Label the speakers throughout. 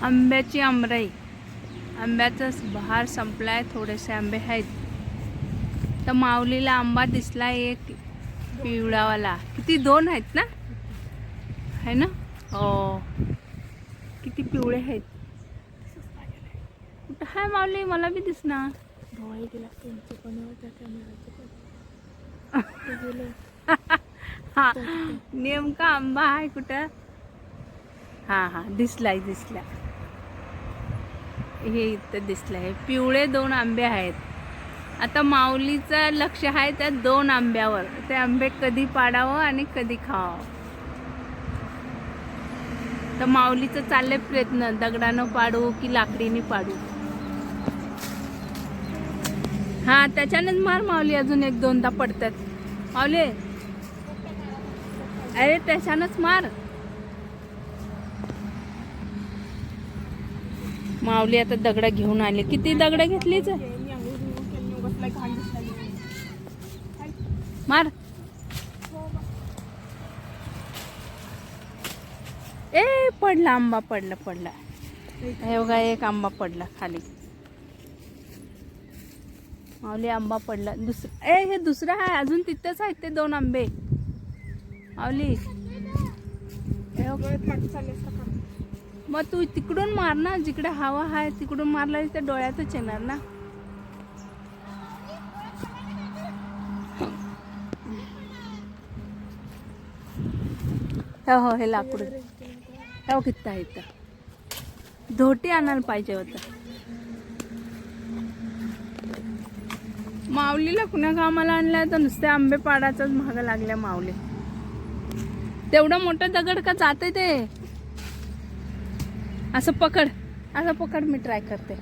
Speaker 1: आंब्याची आमराई. आंब्याचा बहार संपलाय, थोडेसे आंबे आहेत. तर माऊलीला आंबा दिसला एक पिवळावाला. किती दोन आहेत ना, है ना? हो, किती पिवळे आहेत. कुठं हाय माऊली? मला बी दिसना. हा, नेमका आंबा आहे कुठं? हा हा, दिसलाय दिसला. हे इथं दिसलंय. पिवळे दोन आंबे आहेत. आता माऊलीचं लक्ष आहे त्या दोन आंब्यावर. ते आंबे कधी पाडावं आणि कधी खावं. तर माऊलीचं चाललंय प्रयत्न, दगडानं पाडू की लाकडीने पाडू. हा, त्याच्यानेच मार माऊली. अजून एक दोनदा पडतात माऊली. अरे त्याच्यानंच मार माऊली. आता दगड घेऊन आले. किती दगड घेतलीच? मार. ए पडला आंबा, पडला पडला. हे बघा, एक आंबा पडला खाली. माऊली आंबा पडला. दुसरा, हे दुसरा आहे अजून. तिथेच आहेत ते दोन आंबे माऊली. मग तू तिकडून मार ना, जिकडे हवा आहे तिकडून मारला तर डोळ्यातच येणार ना. हो, हे लाकूड हो किती आहे इथं. धोटी आणायला पाहिजे होतं. माऊलीला कुण्या कामाला आणलाय तर नुसते आंबे पाडायचाच महाग लागल्या माऊली. तेवढं मोठं दगड का जाते ते? असं पकड, असं पकड. मी ट्राय करते.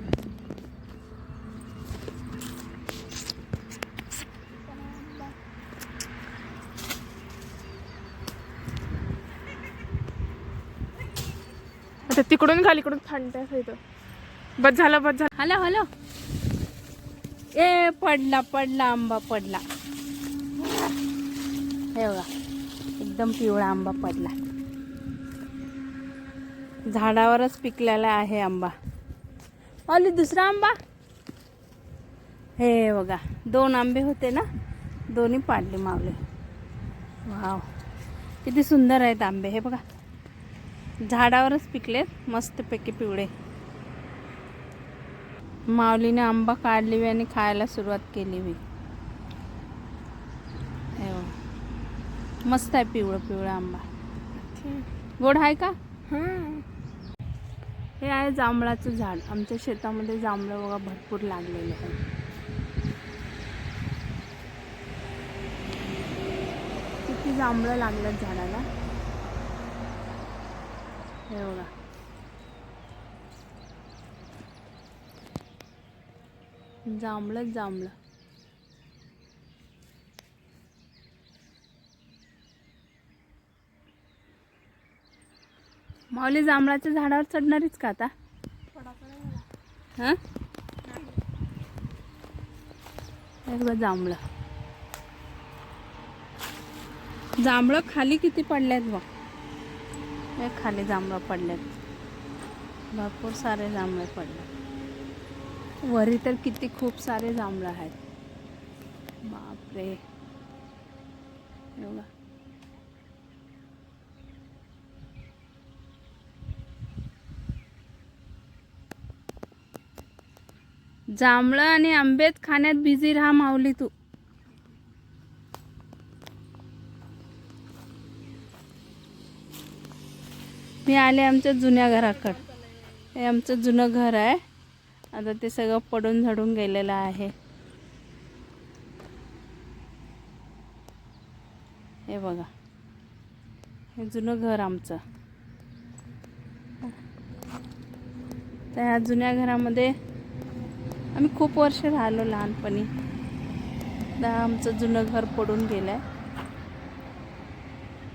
Speaker 2: आता तिकडून खाली इकडून थांबते. बस झालं, बस झालं.
Speaker 1: Hello hello. ए पडला पडला आंबा पडला. हे बघा, एकदम पिवळा आंबा पडला. झाडावरच पिकलेला आहे आंबा. माऊली दुसरा आंबा. हे बघा, दोन आंबे होते ना, दोन्ही पाडले माऊली. वाव, किती सुंदर आहेत आंबे. हे बघा, झाडावरच पिकलेत मस्तपैकी पिवळे. माऊलीने आंबा काढली आणि खायला सुरुवात केली. मस्त आहे पिवळं पिवळा आंबा. गोड आहे का? हे आहे जांभळाचं झाड. आमच्या शेतामध्ये जांभळं बघा भरपूर लागलेले आहे. किती जांभळं लागल्यात झाडाला. हे बघा, जांभळंच जांभळं. माऊली जांभळाच्या झाडावर चढणारीच का आता? हा, एकदा जांभळं. जांभळं खाली किती पडलेत बघ. हे खाली जांभळं पडलेत, भरपूर सारे जांभळे पडले. वरी तर किती खूप सारे जांभळं आहेत. बापरे, एवढा. जांभळं आणि आंबेत खाण्यात बिझी राहा माऊली तू. मी आले आमच्या जुन्या घराकडं. हे आमचं जुनं घर आहे. आता ते सगळं पडून झडून गेलेलं आहे. हे बघा, हे जुनं घर आमचं. तर ह्या जुन्या घरामध्ये आम्ही खूप वर्ष राहिलो लहानपणी. आता आमचं जुनं घर पडून गेलंय.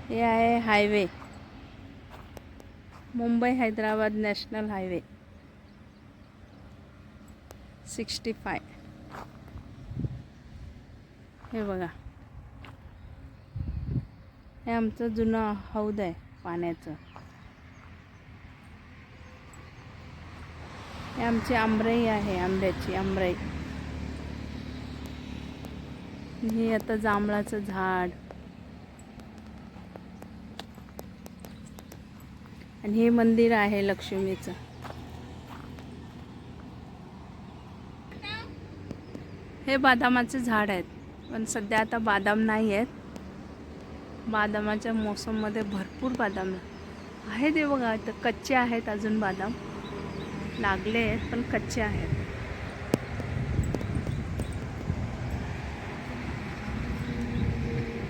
Speaker 1: हे आहे highway, Mumbai Hyderabad national highway 65. हे बघा, हे आमचं जुनं हौद आहे पाण्याचं. हे आमची आंबराई आहे, आंब्याची आंबराई. हे आता जांभळाचं झाड. आणि हे मंदिर आहे लक्ष्मीचं. हे बदामाचे झाड आहेत, पण सध्या आता बदाम नाही आहेत. बदामाच्या मोसममध्ये भरपूर बदाम आहेत. हे बघा, तर कच्चे आहेत अजून बदाम. लागले आहेत पण कच्चे आहेत.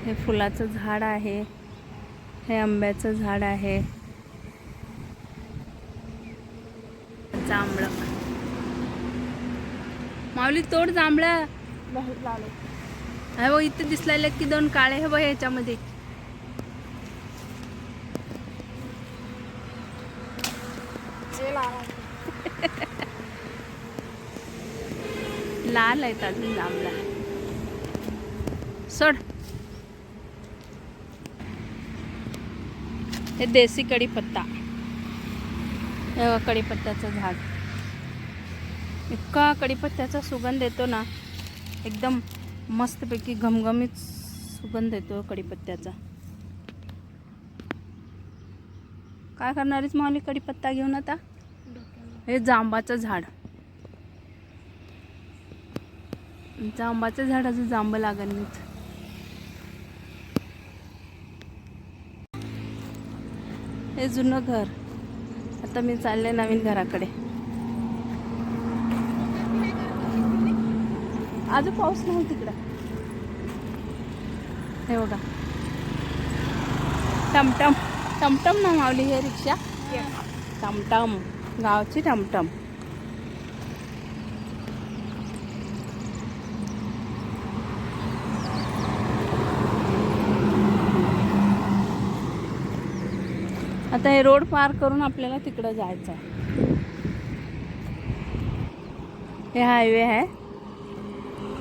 Speaker 1: हे फुलाचं झाड आहे. हे आंब्याचं झाड आहे. जांभळं. माऊली तोड जांभळं.
Speaker 2: नाही लावले.
Speaker 1: हे बघ इथे दिसलेले की 2 काळे. हे बघ याच्यामध्ये
Speaker 2: जे लावा.
Speaker 1: लाल आहेत अजून जांभळा. सोड. हे देसी कढीपत्ता. हे बघ कढीपत्त्याचं झाड. इतका कढीपत्त्याचा सुगंध येतो ना, एकदम मस्तपैकी घमघमीत सुगंध येतो कढीपत्त्याचा. काय करणारीच माऊली कढीपत्ता घेऊन आता? हे जांबाचं झाड. जांबाचं झाड अजून जांब लागल नाहीत. हे जुनं घर. आता मी चालले नवीन घराकडे. अजून पाऊस नाही तिकडं. हे बघा टमटम. टमटम ना माऊली हे रिक्षा. टमटम, गावची टमटम. आता हे रोड पार करून आपल्याला तिकडं जायचं आहे. हे हायवे आहे.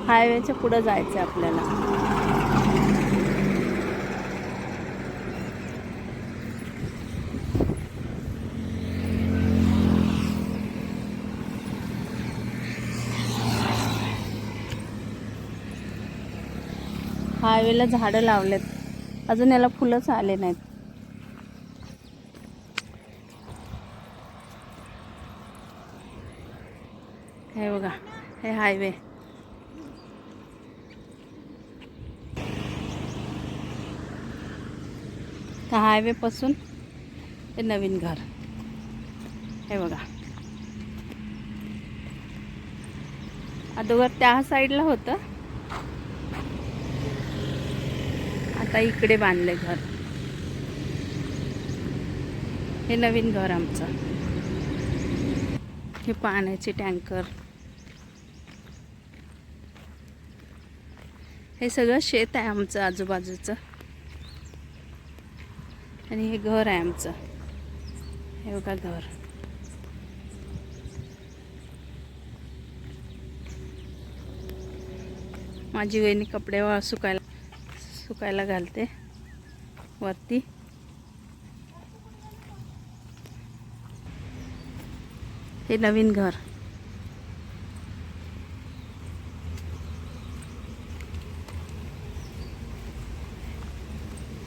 Speaker 1: हायवेच्या पुढं जायचं आहे आपल्याला. हायवेला झाडं लावलेत, अजून याला फुलंच आले नाहीत. हे बघा हे हायवे. त्या हायवे पासून हे नवीन घर. हे बघा अगोदर त्या साईडला होतं, आता इकडे बांधले घर. हे नवीन घर आमचं. हे पाण्याचे टँकर. हे सगळं शेत आहे आमचं आजूबाजूचं. आणि हे घर आहे आमचं. हे बघा घर. माझी वहिनी कपडे सुकायला घालते वरती. हे नवीन घर.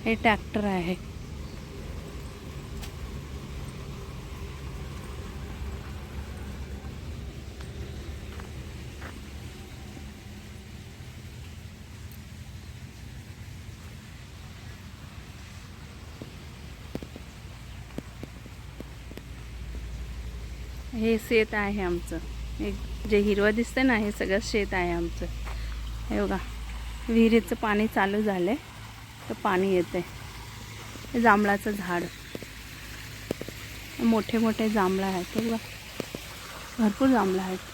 Speaker 1: हे ट्रॅक्टर आहे. हे शेत आहे आमचं. हे जे हिरवं दिसतं ना, हे सगळं शेत आहे आमचं. हे बघा विहिरीचं पाणी चालू झालंय, तर पाणी येते. हे जांभळाचं झाड. मोठे मोठे जांभळं आहेत. हे बघा भरपूर जांभळं आहेत.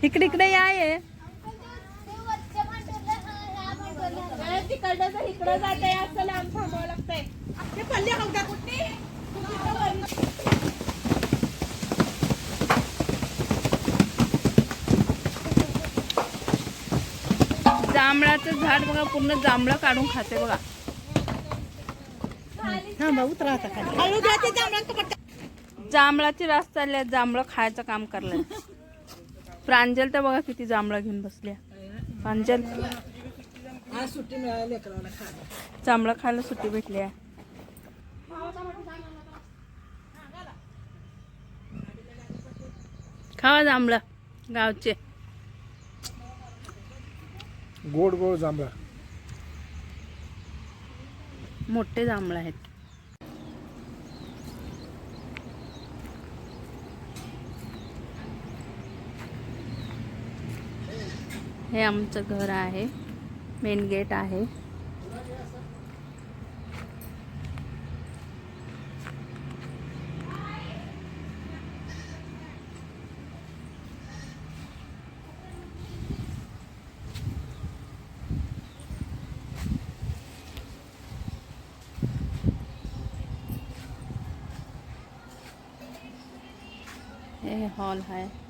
Speaker 1: इकडे इकडे या ये.
Speaker 2: तिकडं इकडं जाते असं लांब थांबावं लागतंय. ते पल्ले हौदा कुठे
Speaker 1: जांभळाचं झाड बघा, पूर्ण जांभळं काढून खाते बघा. जांभळाची रास चालल्या, जांभळं खायचं काम करलंय. प्रांजल तर बघा किती जांभळं घेऊन बसल्या. प्रांजल
Speaker 3: सुट्टी मिळाली
Speaker 1: जांभळं खायला सुट्टी भेटली आहे. खावा जांभळं गावचे
Speaker 3: गोड गोड जांभळा.
Speaker 1: मोठे जांभळं आहेत. हे आमचं घर आहे, मेन गेट आहे. हे हॉल आहे.